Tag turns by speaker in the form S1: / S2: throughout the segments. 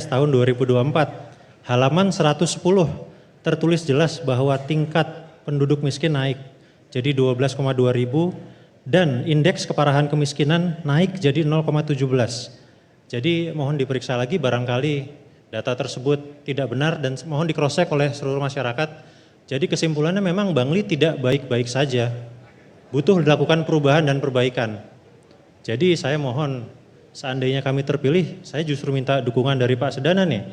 S1: tahun 2024, halaman 110 tertulis jelas bahwa tingkat penduduk miskin naik jadi 12,2 ribu dan indeks keparahan kemiskinan naik jadi 0,17. Jadi mohon diperiksa lagi barangkali data tersebut tidak benar dan mohon di cross check oleh seluruh masyarakat. Jadi kesimpulannya memang Bangli tidak baik-baik saja, butuh dilakukan perubahan dan perbaikan. Jadi saya mohon seandainya kami terpilih, saya justru minta dukungan dari Pak Sedana nih,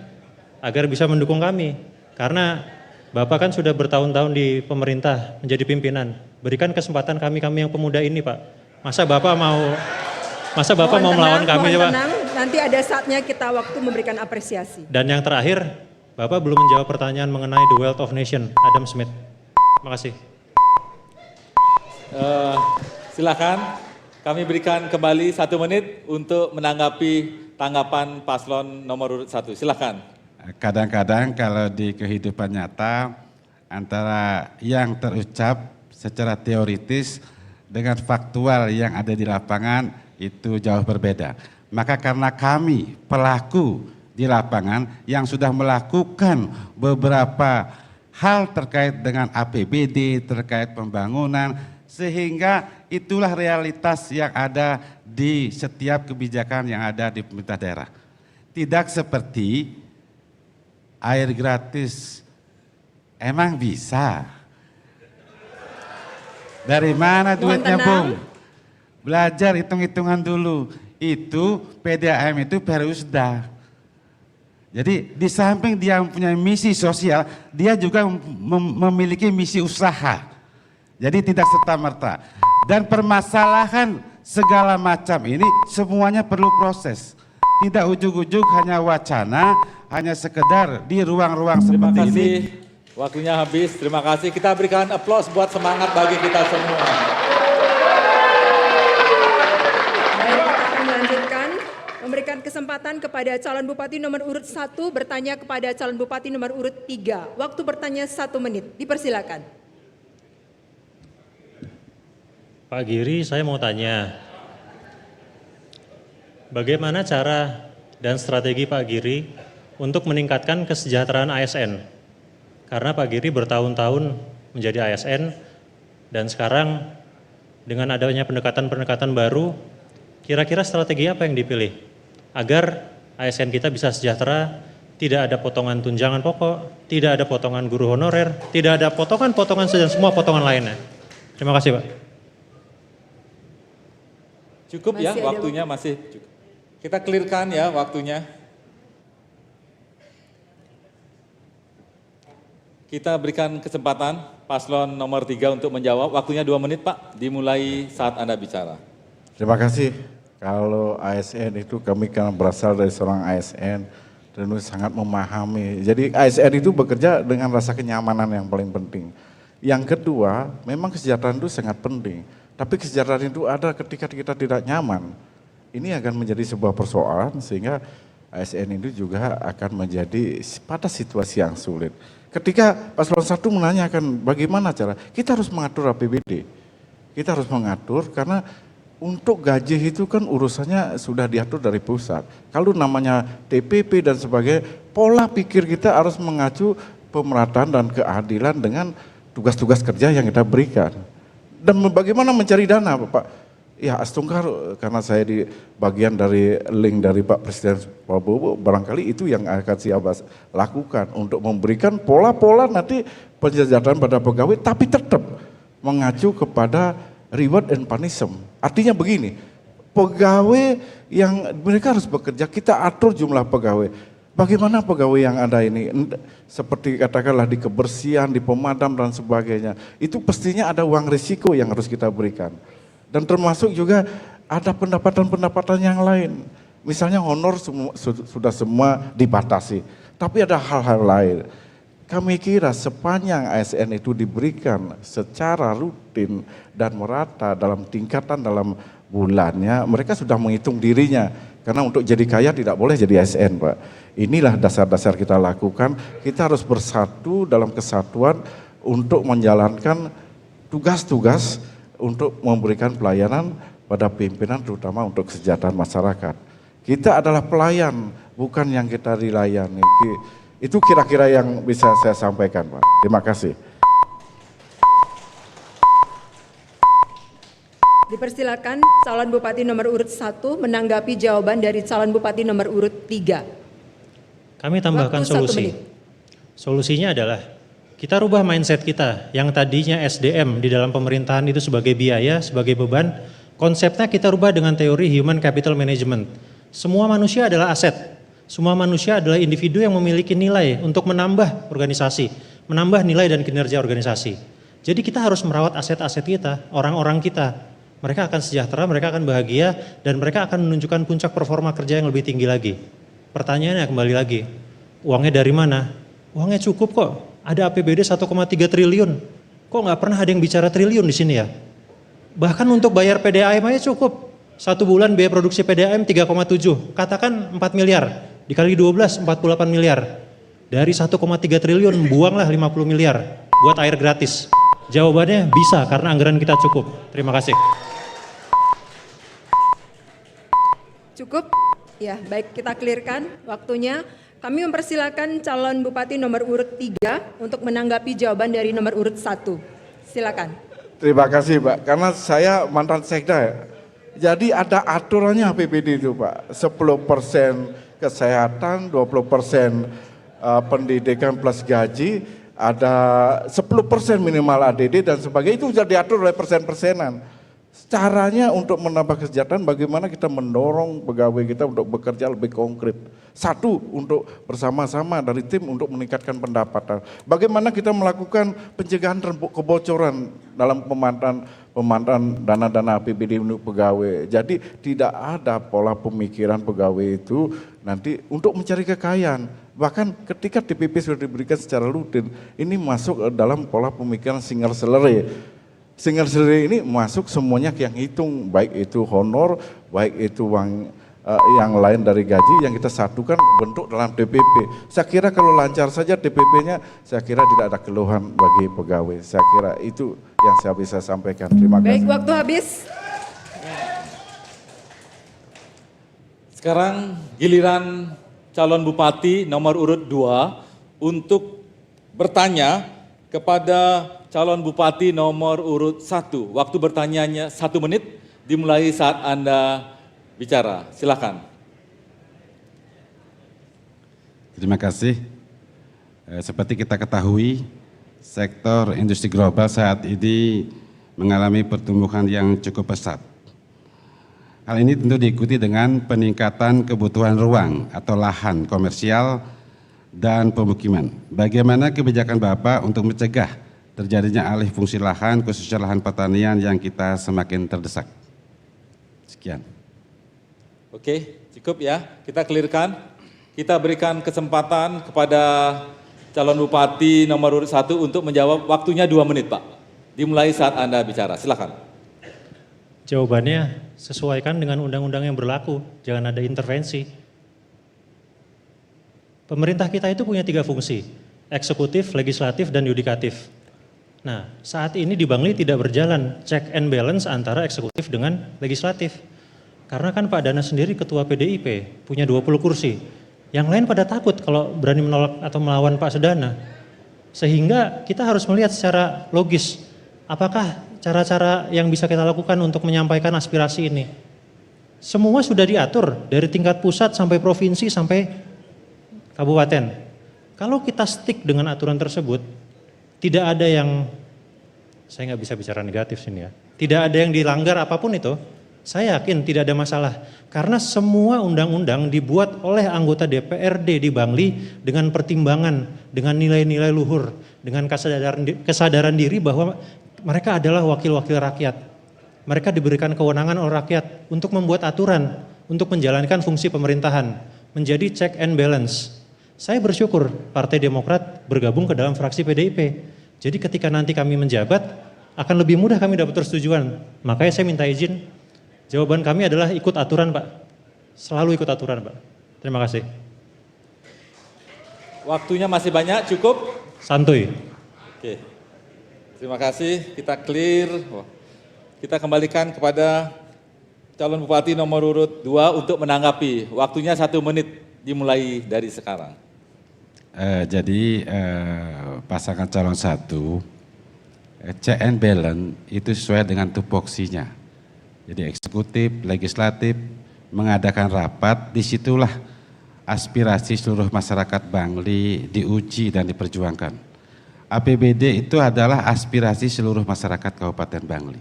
S1: agar bisa mendukung kami. Karena Bapak kan sudah bertahun-tahun di pemerintah menjadi pimpinan. Berikan kesempatan kami yang pemuda ini, Pak. Masa Bapak mau melawan kami, Pak?
S2: Tenang, nanti ada saatnya kita waktu memberikan apresiasi.
S1: Dan yang terakhir, Bapak belum menjawab pertanyaan mengenai The Wealth of Nation, Adam Smith. Terima kasih.
S3: Silakan kami berikan kembali 1 menit untuk menanggapi tanggapan paslon nomor urut 1. Silakan.
S4: Kadang-kadang kalau di kehidupan nyata antara yang terucap secara teoritis dengan faktual yang ada di lapangan itu jauh berbeda. Maka karena kami pelaku di lapangan yang sudah melakukan beberapa hal terkait dengan APBD, terkait pembangunan, sehingga itulah realitas yang ada di setiap kebijakan yang ada di pemerintah daerah. Tidak seperti air gratis, emang bisa? Dari mana duitnya, Bung? Belajar hitung-hitungan dulu. Itu PDAM itu Perusda. Jadi di samping dia mempunyai misi sosial, dia juga memiliki misi usaha. Jadi tidak serta-merta. Dan permasalahan segala macam ini semuanya perlu proses. Tidak ujug-ujug hanya wacana, hanya sekedar di ruang-ruang seperti ini.
S3: Terima kasih, waktunya habis. Terima kasih. Kita berikan aplaus buat semangat bagi kita semua.
S2: Baik, kita akan melanjutkan. Memberikan kesempatan kepada calon bupati nomor urut 1 bertanya kepada calon bupati nomor urut 3. Waktu bertanya 1 menit. Dipersilakan.
S1: Pak Giri, saya mau tanya, bagaimana cara dan strategi Pak Giri untuk meningkatkan kesejahteraan ASN? Karena Pak Giri bertahun-tahun menjadi ASN dan sekarang dengan adanya pendekatan-pendekatan baru, kira-kira strategi apa yang dipilih agar ASN kita bisa sejahtera, tidak ada potongan tunjangan pokok, tidak ada potongan guru honorer, tidak ada potongan-potongan dan semua potongan lainnya. Terima kasih, Pak.
S3: Cukup ya, waktunya masih cukup. Kita clearkan ya waktunya. Kita berikan kesempatan paslon nomor 3 untuk menjawab. Waktunya 2 menit, Pak, dimulai saat Anda bicara.
S4: Terima kasih. Kalau ASN itu kami kan berasal dari seorang ASN dan sangat memahami. Jadi ASN itu bekerja dengan rasa kenyamanan yang paling penting. Yang kedua, memang kesejahteraan itu sangat penting. Tapi kesejahteraan itu ada ketika kita tidak nyaman. Ini akan menjadi sebuah persoalan sehingga ASN itu juga akan menjadi pada situasi yang sulit. Ketika paslon 1 menanyakan bagaimana cara, kita harus mengatur APBD. Kita harus mengatur karena untuk gaji itu kan urusannya sudah diatur dari pusat. Kalau namanya TPP dan sebagainya, pola pikir kita harus mengacu pemerataan dan keadilan dengan tugas-tugas kerja yang kita berikan. Dan bagaimana mencari dana, Pak? Ya, Astungkar, karena saya di bagian dari link dari Pak Presiden Prabowo, barangkali itu yang akan saya lakukan untuk memberikan pola-pola nanti penjajatan pada pegawai, tapi tetap mengacu kepada reward and punishment. Artinya begini, pegawai yang mereka harus bekerja, kita atur jumlah pegawai. Bagaimana pegawai yang ada ini, seperti katakanlah di kebersihan, di pemadam dan sebagainya, itu pastinya ada uang risiko yang harus kita berikan. Dan termasuk juga ada pendapatan-pendapatan yang lain. Misalnya honor sudah semua dibatasi, tapi ada hal-hal lain. Kami kira sepanjang ASN itu diberikan secara rutin dan merata dalam tingkatan dalam bulannya, mereka sudah menghitung dirinya. Karena untuk jadi kaya tidak boleh jadi ASN, Pak. Inilah dasar-dasar kita lakukan, kita harus bersatu dalam kesatuan untuk menjalankan tugas-tugas untuk memberikan pelayanan pada pimpinan terutama untuk kesejahteraan masyarakat. Kita adalah pelayan, bukan yang kita dilayani. Itu kira-kira yang bisa saya sampaikan, Pak. Terima kasih.
S2: Dipersilakan calon bupati nomor urut 1 menanggapi jawaban dari calon bupati nomor urut 3.
S1: Kami tambahkan
S2: Waktu 1
S1: solusi.
S2: menit.
S1: Solusinya adalah kita rubah mindset kita yang tadinya SDM di dalam pemerintahan itu sebagai biaya, sebagai beban. Konsepnya kita rubah dengan teori human capital management. Semua manusia adalah aset. Semua manusia adalah individu yang memiliki nilai untuk menambah organisasi, menambah nilai dan kinerja organisasi. Jadi kita harus merawat aset-aset kita, orang-orang kita. Mereka akan sejahtera, mereka akan bahagia, dan mereka akan menunjukkan puncak performa kerja yang lebih tinggi lagi. Pertanyaannya kembali lagi, uangnya dari mana? Uangnya cukup kok, ada APBD 1,3 triliun. Kok nggak pernah ada yang bicara triliun di sini ya? Bahkan untuk bayar PDAM aja cukup. 1 bulan biaya produksi PDAM 3,7, katakan 4 miliar, dikali 12, 48 miliar. Dari 1,3 triliun, buanglah 50 miliar buat air gratis. Jawabannya bisa, karena anggaran kita cukup. Terima kasih.
S2: Cukup? Ya, baik, kita clearkan waktunya. Kami mempersilakan calon bupati nomor urut 3 untuk menanggapi jawaban dari nomor urut 1. Silakan.
S4: Terima kasih, Pak. Karena saya mantan sekda ya. Jadi ada aturannya APBD itu, Pak. 10% kesehatan, 20% pendidikan plus gaji, ada 10% minimal ADD dan sebagainya. Itu sudah diatur oleh persen-persenan. Caranya untuk menambah kesejahteraan bagaimana kita mendorong pegawai kita untuk bekerja lebih konkret. Satu, untuk bersama-sama dari tim untuk meningkatkan pendapatan. Bagaimana kita melakukan pencegahan kebocoran dalam pemanfaatan dana-dana APBD untuk pegawai. Jadi tidak ada pola pemikiran pegawai itu nanti untuk mencari kekayaan. Bahkan ketika TPP sudah diberikan secara rutin, ini masuk dalam pola pemikiran single salary. Single salary ini masuk semuanya yang hitung, baik itu honor, baik itu uang yang lain dari gaji yang kita satukan bentuk dalam TPP. Saya kira kalau lancar saja TPP-nya, saya kira tidak ada keluhan bagi pegawai. Saya kira itu yang saya bisa sampaikan. Terima kasih.
S2: Baik, waktu habis.
S3: Sekarang giliran calon bupati nomor urut 2 untuk bertanya kepada calon bupati nomor urut 1. Waktu bertanyanya 1 menit dimulai saat Anda bicara. Silakan.
S5: Terima kasih. Seperti kita ketahui, sektor industri global saat ini mengalami pertumbuhan yang cukup pesat. Hal ini tentu diikuti dengan peningkatan kebutuhan ruang atau lahan komersial dan pemukiman. Bagaimana kebijakan Bapak untuk mencegah terjadinya alih fungsi lahan, khususnya lahan pertanian yang kita semakin terdesak? Sekian.
S3: Oke, cukup ya. Kita clearkan. Kita berikan kesempatan kepada calon bupati nomor urut 1 untuk menjawab. Waktunya 2 menit, Pak. Dimulai saat Anda bicara. Silakan.
S1: Jawabannya sesuaikan dengan undang-undang yang berlaku, jangan ada intervensi. Pemerintah kita itu punya 3 fungsi, eksekutif, legislatif, dan yudikatif. Nah, saat ini di Bangli tidak berjalan check and balance antara eksekutif dengan legislatif. Karena kan Pak Dana sendiri ketua PDIP, punya 20 kursi. Yang lain pada takut kalau berani menolak atau melawan Pak Sedana. Sehingga kita harus melihat secara logis, apakah cara-cara yang bisa kita lakukan untuk menyampaikan aspirasi ini. Semua sudah diatur dari tingkat pusat sampai provinsi sampai kabupaten. Kalau kita stick dengan aturan tersebut, tidak ada yang, saya nggak bisa bicara negatif sini ya, tidak ada yang dilanggar apapun itu, saya yakin tidak ada masalah. Karena semua undang-undang dibuat oleh anggota DPRD di Bangli dengan pertimbangan, dengan nilai-nilai luhur, dengan kesadaran diri bahwa mereka adalah wakil-wakil rakyat. Mereka diberikan kewenangan oleh rakyat untuk membuat aturan, untuk menjalankan fungsi pemerintahan, menjadi check and balance. Saya bersyukur Partai Demokrat bergabung ke dalam fraksi PDIP. Jadi ketika nanti kami menjabat, akan lebih mudah kami dapat persetujuan. Makanya saya minta izin, jawaban kami adalah ikut aturan, Pak. Selalu ikut aturan, Pak. Terima kasih.
S3: Waktunya masih banyak, cukup?
S1: Santuy.
S3: Oke. Terima kasih, kita clear. Kita kembalikan kepada calon bupati nomor urut 2 untuk menanggapi. Waktunya 1 menit. dimulai dari sekarang.
S5: Jadi pasangan calon 1, check and balance itu sesuai dengan tupoksinya. Jadi eksekutif, legislatif mengadakan rapat, disitulah aspirasi seluruh masyarakat Bangli diuji dan diperjuangkan. APBD itu adalah aspirasi seluruh masyarakat Kabupaten Bangli.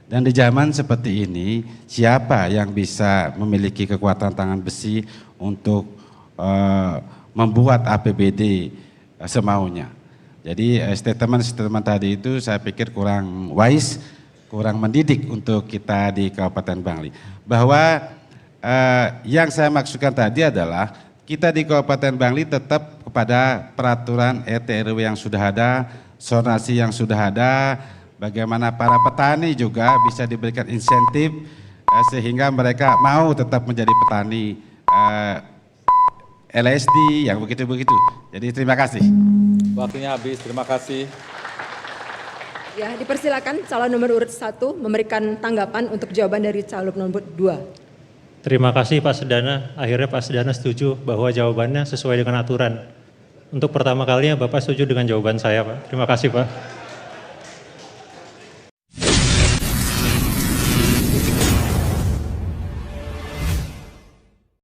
S5: Dan di zaman seperti ini, siapa yang bisa memiliki kekuatan tangan besi untuk membuat APBD semaunya. Jadi statement tadi itu saya pikir kurang wise, kurang mendidik untuk kita di Kabupaten Bangli. Bahwa yang saya maksudkan tadi adalah kita di Kabupaten Bangli tetap kepada peraturan RT RW yang sudah ada, zonasi yang sudah ada, bagaimana para petani juga bisa diberikan insentif sehingga mereka mau tetap menjadi petani LSD yang begitu-begitu. Jadi terima kasih.
S3: Waktunya habis, terima kasih.
S2: Ya, dipersilakan calon nomor urut 1 memberikan tanggapan untuk jawaban dari calon nomor 2.
S1: Terima kasih Pak Sedana. Akhirnya Pak Sedana setuju bahwa jawabannya sesuai dengan aturan. Untuk pertama kalinya Bapak setuju dengan jawaban saya, Pak. Terima kasih, Pak.